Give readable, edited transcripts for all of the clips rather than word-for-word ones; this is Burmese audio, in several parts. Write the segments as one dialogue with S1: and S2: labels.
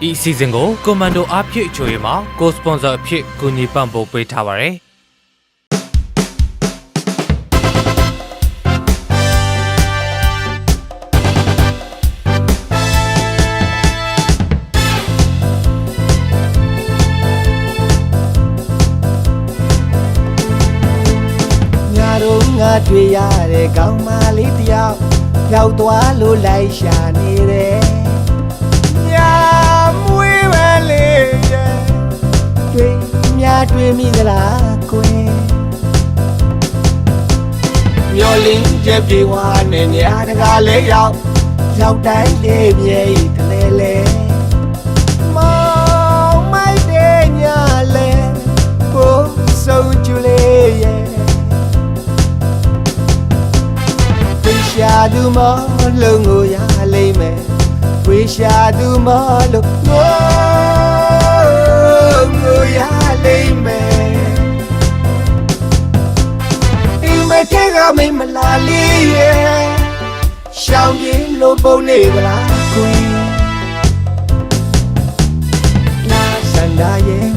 S1: ဒီအစီအစဉ်ကိုကွန်မန်ဒိုအားဖြည့်ချိုရဲမှာကိုစပွန်ဆာအဖြစ်ကူညီပံ့ပိုးပေးထားပါတယ်
S2: ငါတွေ့ရတဲ့ကောင်းမလေးတယောက်ရောက်သွားလို့လိုက်ရှာနေတယ်ညာမွေးပဲလေးရဲ့တွေ့တွေ့မိသလားကွယ်မျောလင်းချက်ပြေဝါနဲ့ညာတကားလေးရောက်တိုင်းလေးမြေကလေးလေးမောင်မိုက်တဲ့ညာလဲကိုဆုံးကျလေးရဲ့ရှာသူမလုံးကိုရလိမ့်မယ်ဝေရှာသူမလုံးကိုရလိမ့်မယ်အိမ်မထဲကမင်းမလာလေးရဲ့ရှောင်းပြေလို့ပုံနေကလားကွယ်နာစန္ဒာရဲ့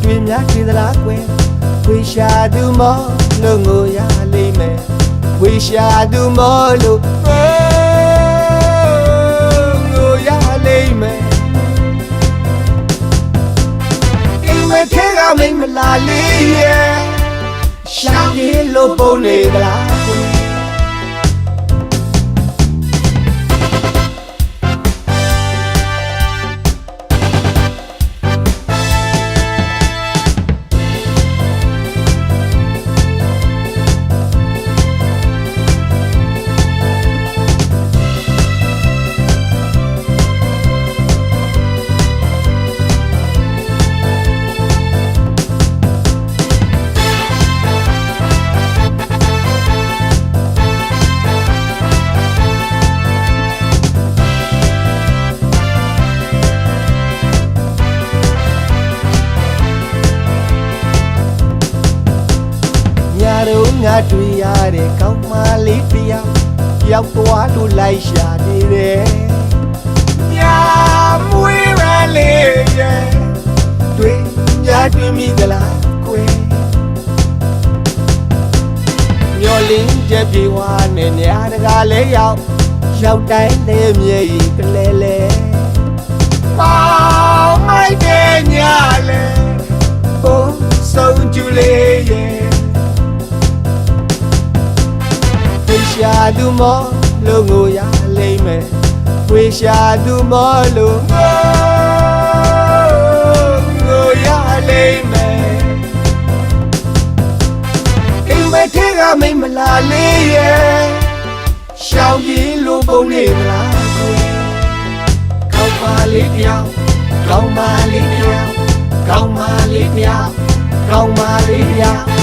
S2: တွေ့မြတွေ့သလားကွယ်ဝေရှာသူမလုံးကိုရလိမ့်မယ်ဝေရှာသူမလို့ငိုရလိမ့်မယ်အိမ်မထဲကမင်းမလာလေးရဲ့ရှာပြေလို့ပုံနေကလားငါတွေ့ရတဲ့ကောင်းမလေးတယောက်ရောက်သွားလို့လိုက်ရှာနေတယ်ညာမွေးရလေးရဲ့တွေ့မိသလားကွယ်မျောလင်းချက်ပြေဝါနဲ့ညာတကားလေးရောက်တိုင်းလေးမြေကလေးလေးမောင်မိုက်တဲ့ညာလဲဘုံဆုံးကျူလေးရဲ့ရှာသူမလို့ငိုရလိမ့်မယ်ဝေရှာသူမလို့ငိုရလိမ့်မယ်အိမ်မထဲကမင်းမလာလေးရဲ့ရှောင်းပြေလို့ပုံနေမလားကွယ်ကောင်းပါလေးတယောက်ကောင်းပါလေးတယောက်ကောင်းပါလေးတယောက်ကောင်းပါလေးတယောက်